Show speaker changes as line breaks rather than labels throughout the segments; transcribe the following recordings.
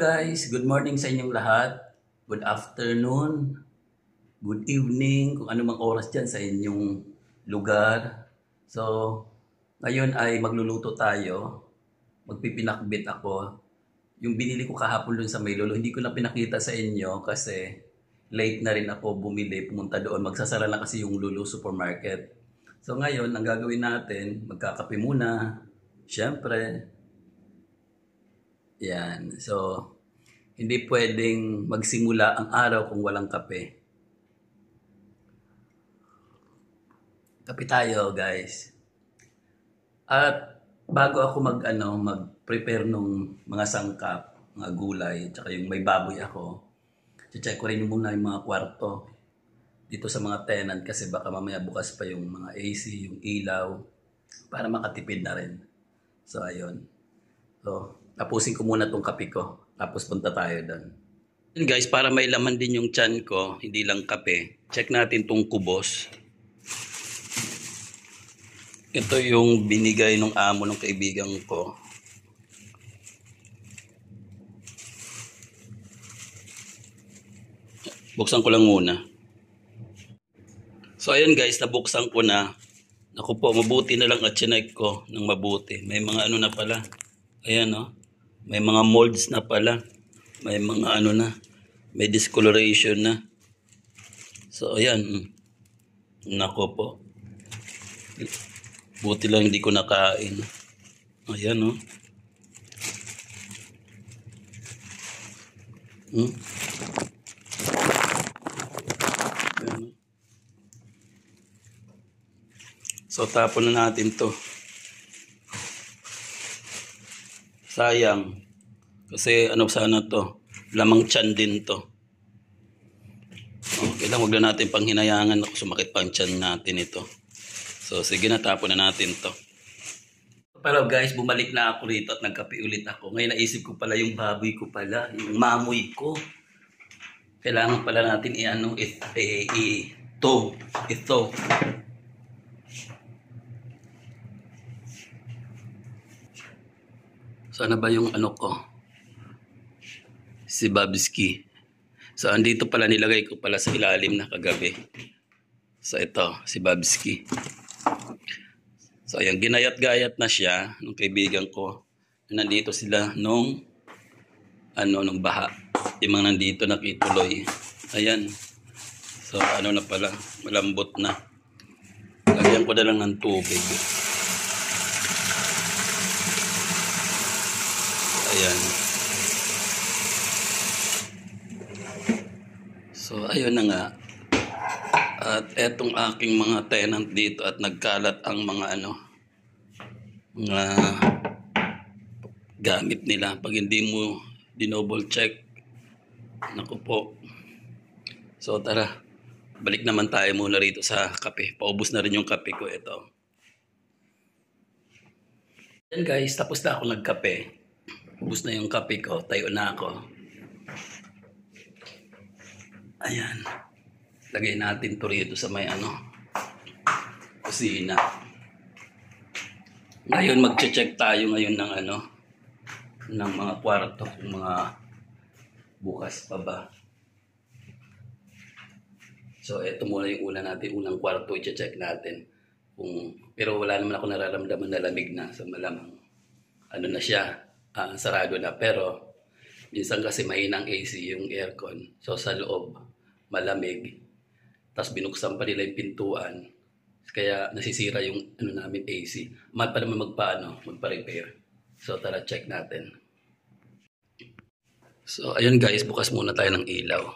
guys, good morning sa inyong lahat. Good afternoon, good evening, kung ano mang oras dyan sa inyong lugar. So, ngayon ay magluluto tayo. Magpipinakbit ako. Yung binili ko kahapon dun sa Maylolo, hindi ko na pinakita sa inyo kasi late na rin ako bumili, pumunta doon. Magsasara na kasi yung Lulu Supermarket. So ngayon, ang gagawin natin, magkakape muna. Siyempre, yan. So, hindi pwedeng magsimula ang araw kung walang kape. Kape tayo, guys. At bago ako mag-prepare nung mga sangkap, mga gulay, tsaka yung may baboy ako, check ko rin muna yung mga kwarto dito sa mga tenant kasi baka mamaya bukas pa yung mga AC, yung ilaw, para makatipid na rin. So, ayun. So, tapusin ko muna tong kape ko. Tapos punta tayo doon. Yun guys, para may laman din yung tiyan ko, hindi lang kape. Check natin tong kubos. Ito yung binigay ng amo ng kaibigan ko. Buksan ko lang muna. So ayun guys, nabuksan ko na. Naku po, mabuti na lang at chinek ko ng mabuti. May mga ano na pala. Ayan o. May mga molds na pala. May mga ano na. May discoloration na. So ayan. Naku po. Buti lang hindi ko nakain. Ayan o. Ayan. So tapon na natin to. Sayang. Kasi ano sana to. Lamang tiyan din to. Okay lang, wag na natin panghinayangan. Sumakit pa ang tiyan natin ito. So sige na, tapon na natin to. Pero guys, bumalik na ako rito at nagkape ulit ako. Ngayon naisip ko pala yung baboy ko pala. Yung mamoy ko. Kailangan pala natin ito. Sana ba yung ano ko? Si Babski. So, andito pala nilagay ko pala sa ilalim na kagabi. So, ito, si Babski. So, ayan, ginayat-gayat na siya nung kaibigan ko. Nandito sila nung baha. Yung mga nandito nakituloy. Ayan. So, ano na pala, malambot na. Lagyan ko na lang ng tubig. Ayan. So, ayun na nga. At etong aking mga tenant dito at nagkalat ang mga mga gamit nila. Pag hindi mo dinoble check, naku po. So, tara. Balik naman tayo muna rito sa kape. Paubos na rin yung kape ko ito. Yan guys, tapos na ako nagkape. Ubus na yung kape ko, tayo na ako. Ayan. Lagay natin to rito sa may kusina. Ngayon magche-check tayo ngayon ng mga kwarto, kung mga bukas pa ba. So ito muna yung unang kwarto i-check natin. Pero wala naman ako nararamdaman na lamig na, so malamang na siya. Sarado na, pero minsan kasi mahinang AC yung aircon, so sa loob malamig, tapos binuksan pa nila yung pintuan kaya nasisira yung namin AC. Mahal pa naman magpa-repair. So tara, check natin. So ayun guys, bukas muna tayo ng ilaw.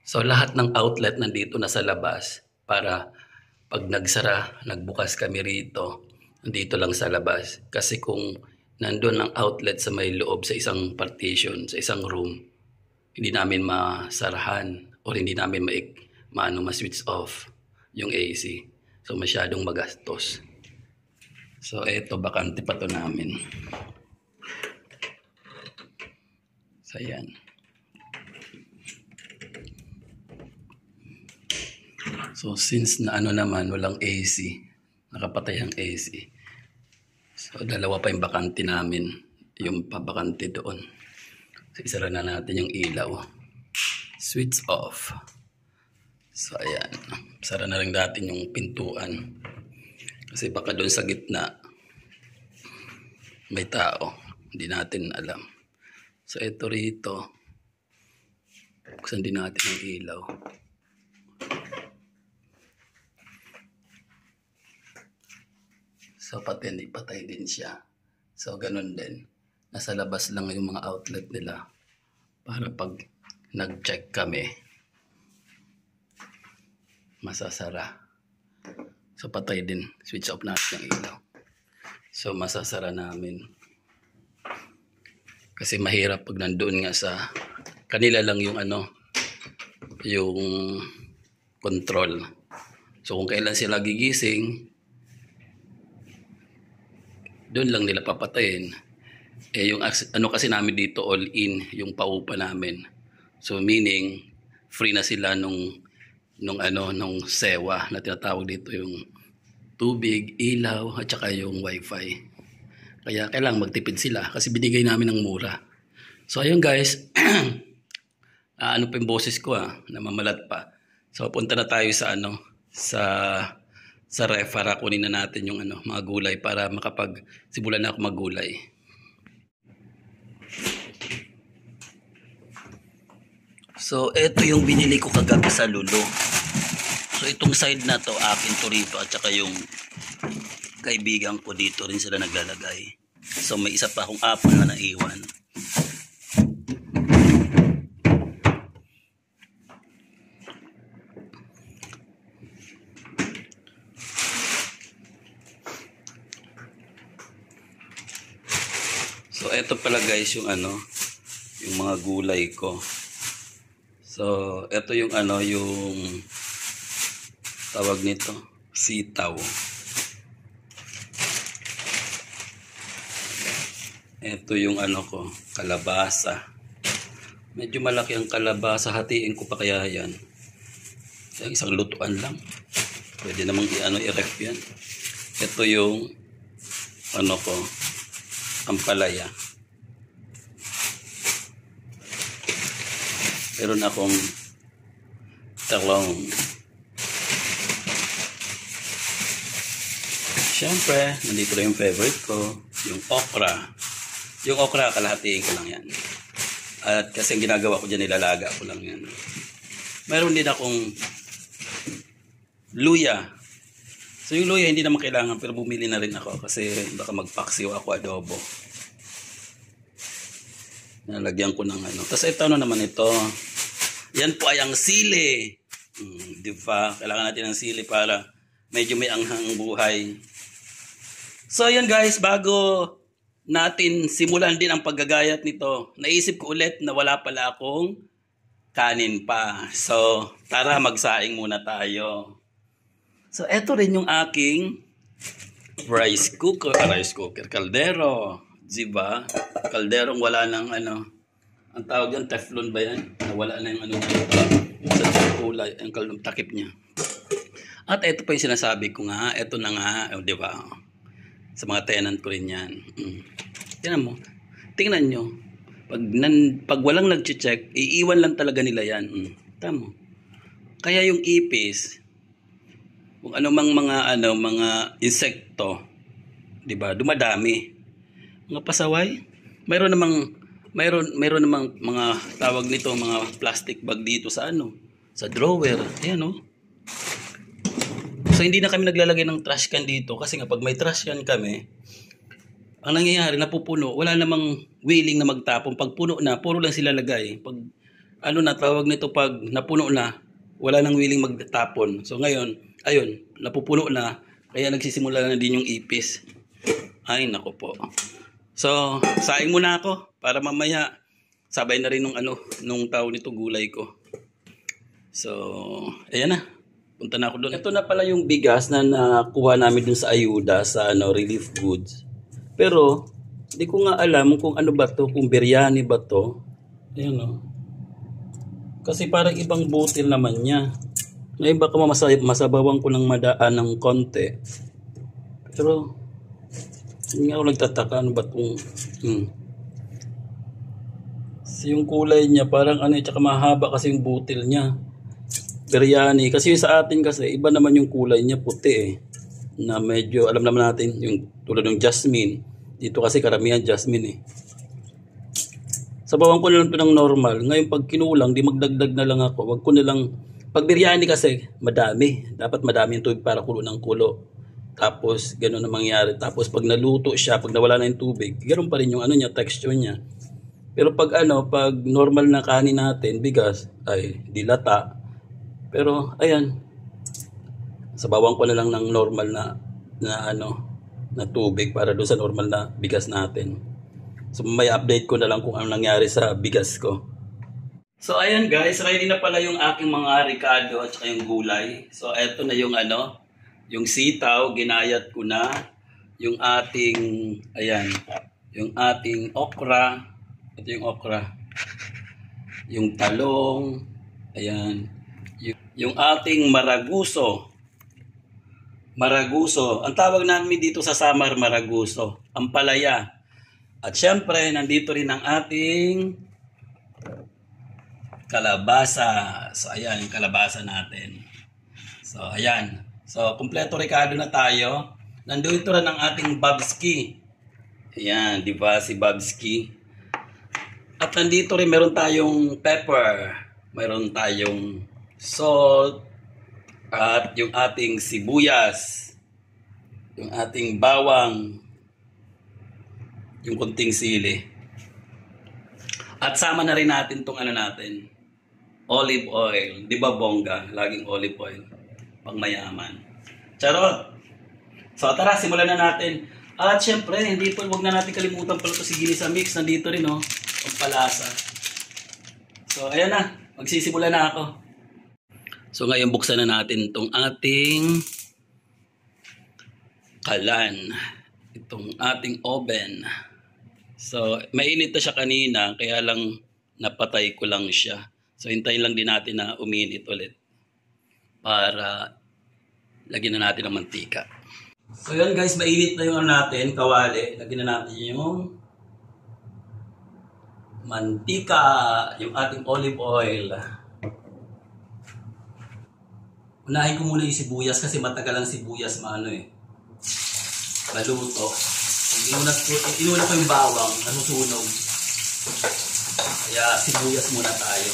So lahat ng outlet nandito na sa labas para pag nagbukas kami rito, nandito lang sa labas. Kasi kung nandun ang outlet sa may loob sa isang partition, sa isang room, hindi namin masarahan o hindi namin ma-switch off yung AC. So masyadong magastos. So eto, bakante pa to namin. So yan. So since naman walang AC, nakapatay ang AC. So, dalawa pa yung bakante namin. Yung pabakante doon. So, isara na natin yung ilaw. Switch off. So, ayan. Sara na rin natin yung pintuan. Kasi baka doon sa gitna, may tao. Hindi natin alam. So, ito rito. Buksan din natin ang ilaw. So, patay din siya. So, ganun din. Nasa labas lang yung mga outlet nila. Para pag nag-check kami, masasara. So, patay din. Switch off natin yung ilaw. So, masasara namin. Kasi mahirap pag nandoon nga sa kanila lang yung yung control. So, kung kailan sila gigising, doon lang nila papatayin. Yung kasi namin dito all in, yung paupa namin. So meaning free na sila nung sewa na tinatawag dito, yung tubig, ilaw at saka yung wifi. Kaya kailangan magtipid sila kasi binigay namin ng mura. So ayun guys, ano pa yung boses ko namamalat pa. So punta na tayo sa sa ref para kunin na natin yung mga gulay para makapag-simulan na ako maggulay. So ito yung binili ko kagabi sa Lulo. So itong side na to akin to rito at saka yung kaibigan ko dito rin sila naglalagay. So may isa pa akong apple na naiwan. So eto pala guys yung yung mga gulay ko. So eto yung yung tawag nito, sitaw. Eto yung ko, kalabasa. Medyo malaki ang kalabasa, hatiin ko pa kaya yan. So, isang lutuan lang. Pwede namang i-ref yan. Ito yung ko, ampalaya. Meron akong talong. Siyempre, nandito na yung favorite ko, yung okra. Yung okra, kalahatiin ko lang yan. At kasi ang ginagawa ko dyan, nilalaga ko lang yan. Meron din akong luya. So yung luya, hindi naman kailangan, pero bumili na rin ako kasi baka magpaksiw ako adobo. Nalagyan ko ng Tapos ito naman ito. Yan po ay ang sili. Diba? Kailangan natin ng sili para medyo may anghang buhay. So yan guys, bago natin simulan din ang paggagayat nito, naisip ko ulit na wala pala akong kanin pa. So tara, magsaing muna tayo. So eto rin yung aking rice cooker, kaldero. Diba? Kalderong wala ng ang tawag yan, teflon ba yan? Wala na yung sa kulay, ang takip niya. At ito pa yung sinasabi ko nga, ito na nga, di ba? Sa mga tenant ko rin yan. Tingnan mo. Tingnan nyo. Pag walang nag-check, iiwan lang talaga nila yan. Tama. Kaya yung ipis, kung anumang mga insekto, di ba? Dumadami. Mga pasaway, mayroon namang mga tawag nito, mga plastic bag dito sa sa drawer. Ayan So hindi na kami naglalagay ng trash can dito kasi nga pag may trash can kami, ang nangyayari napupuno, wala namang willing na magtapon. Pag puno na, puro lang sila lagay. Pag tawag nito, pag napuno na, wala nang willing magtapon. So ngayon, ayun, napupuno na, kaya nagsisimula na din yung ipis. Ay nako po. So, saing muna ako para mamaya sabay na rin nung tao nito gulay ko. So, ayan na. Punta na ako doon. Ito na pala yung bigas na nakuha namin dun sa ayuda sa relief goods. Pero, hindi ko nga alam kung ano ba to, kung biryani ba to. Ayan Kasi parang ibang butil naman niya. Ngayon baka masabawan ko ng madaan ng konti. Pero, hindi ako nagtataka, ano ba itong So yung kulay niya parang ano, tsaka mahaba kasi yung butil niya. Biryani. Kasi sa atin kasi, iba naman yung kulay niya, puti eh. Na medyo, alam naman natin, yung tulad ng jasmine. Dito kasi karamihan jasmine eh. Sabawan ko na lang ito ng normal. Ngayon pag kinulang, di magdagdag na lang ako. Wag ko na lang, pag biryani kasi, madami. Dapat madami yung tubig para kulo ng kulo. Tapos, gano'n na mangyari. Tapos pag naluto siya, pag nawala na yung tubig, gano'n pa rin yung ano niya, texture niya. Pero pag ano, pag normal na kanin natin, bigas, ay dilata. Pero ayan, sabawan ko na lang ng normal na tubig para doon sa normal na bigas natin. So may update ko na lang kung ano nangyari sa bigas ko. So ayan guys, ready na pala yung aking mga ricado at saka yung gulay. So eto na yung ano, yung sitaw, ginayat ko na. Yung ating, ayan, yung ating okra. Ito yung okra. Yung talong. Ayan. Yung ating maraguso. Maraguso. Ang tawag namin dito sa Samar, maraguso. Ampalaya. At syempre, nandito rin ang ating kalabasa. So, ayan, yung kalabasa natin. So, ayan. So, kumpleto Ricardo na tayo. Nandito rin ang ating babski. Ayan, di ba si babski? At nandito rin meron tayong pepper, meron tayong salt, at yung ating sibuyas, yung ating bawang, yung kunting sili. At sama na rin natin tong ano natin, olive oil. Di ba bongga? Laging olive oil. Pang mayaman. Charot! So tara, simulan na natin. At syempre, wag na natin kalimutan pala ito si Ginisa Mix. Nandito rin oh. Pampalasa. So, ayan na. Magsisimula na ako. So, ngayon buksan na natin itong ating kalan. Itong ating oven. So, mainit na siya kanina. Kaya lang napatay ko lang siya. So, hintayin lang din natin na uminit ulit. Para lagyan na natin ng mantika. So, yun guys. Mainit na yung natin. Kawali. Lagyan na natin yung mantika, yung ating olive oil. Unahin ko muna yung sibuyas kasi matagal ang sibuyas maluto. Inuna ko yung bawang, nasusunog. Kaya sibuyas muna tayo.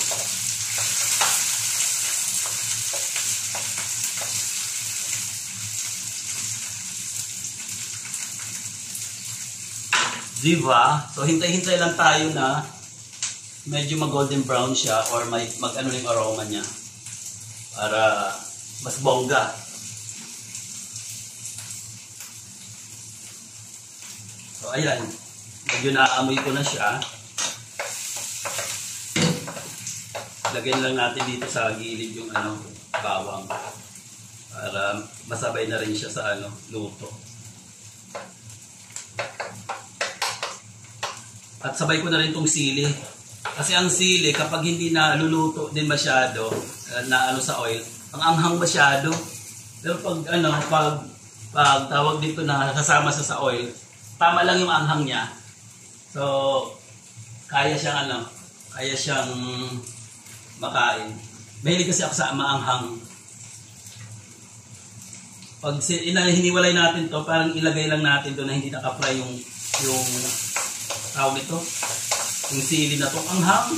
Diba? So hintay-hintay lang tayo na medyo mag-golden brown siya or mag-ano yung aroma niya para mas bongga. So ayan, medyo naamoy ko na siya. Lagyan lang natin dito sa gilid yung bawang para masabay na rin siya sa luto. At sabay ko na rin itong sili. Kasi ang sili, kapag hindi na luluto din masyado, sa oil, ang anghang masyado. Pero pag tawag dito na kasama sa oil, tama lang yung anghang niya. So, kaya siyang makain. Mahilig kasi ako sa maanghang. Pag hiniwalay natin to, parang ilagay lang natin to na hindi naka-fry yung tawag ito. Yung sili na itong anghang.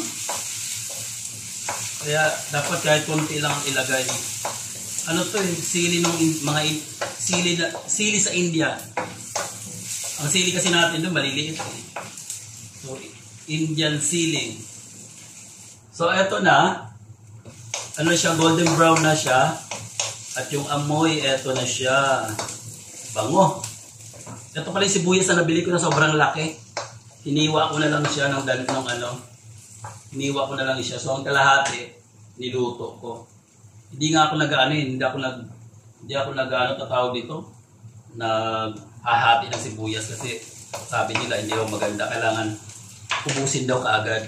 Kaya dapat kahit konti lang ilagay. Ano to sili ng sili sa India. Ang sili kasi natin doon maliliit. So Indian sili. So eto na. Siya, golden brown na siya. At yung amoy, eto na siya. Bango. Ito pala yung sibuyas na nabili ko na sobrang laki. Hiniwa ko na lang siya hiniwa ko na lang siya. So ang kalahati niluto ko. Hindi nga ako hindi ako tatawag dito naghahati ng sibuyas kasi sabi nila hindi daw maganda, kailangan ubusin daw kaagad.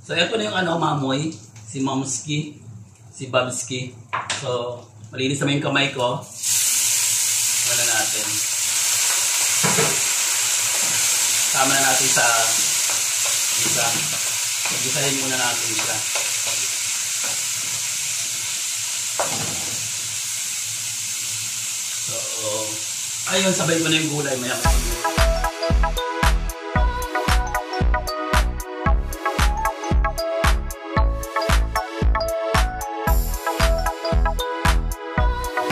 So ito na yung mamoy, si Momski, si Babski. So malinis naman yung kamay ko. Wala natin. Tama na natin sa Isa. Gisahin muna natin siya. So, ayun, sabay mo na yung gulay maya.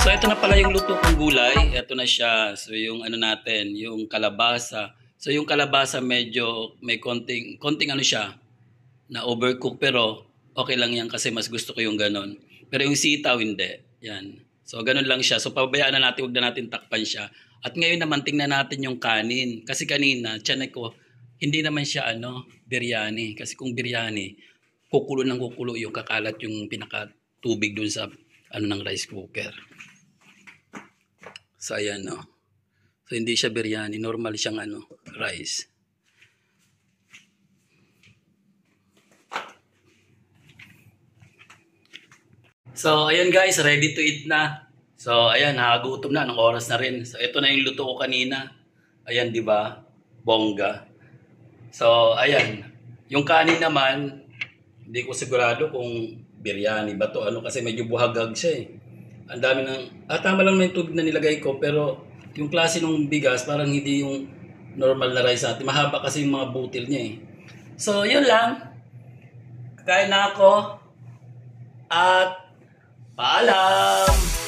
So ito na pala yung luto kong gulay. Ito na siya. So yung ano natin, yung kalabasa. So yung kalabasa medyo may konting ano siya, na overcook, pero okay lang yan kasi mas gusto ko yung ganon. Pero yung sitaw hindi. Yan. So ganon lang siya. So pabayaan na natin, huwag na natin takpan siya. At ngayon naman tingnan natin yung kanin. Kasi kanina, tiyan ko, hindi naman siya biryani. Kasi kung biryani, kukulo yung kakalat yung pinakatubig dun sa ng rice cooker. So ayan So hindi siya biryani, normal siyang rice. So ayan guys, ready to eat na. So ayan, nakagutom na, ng oras na rin. So ito na yung luto ko kanina. Ayan, 'di ba? Bongga. So ayan, yung kanin naman, hindi ko sigurado kung biryani ba to kasi medyo buhagag siya eh. Ang dami tama lang na yung tubig na nilagay ko, pero yung klase ng bigas parang hindi yung normal na rice natin. Mahaba kasi yung mga butil niya eh. So yun lang. Kakain na ako. At paalam!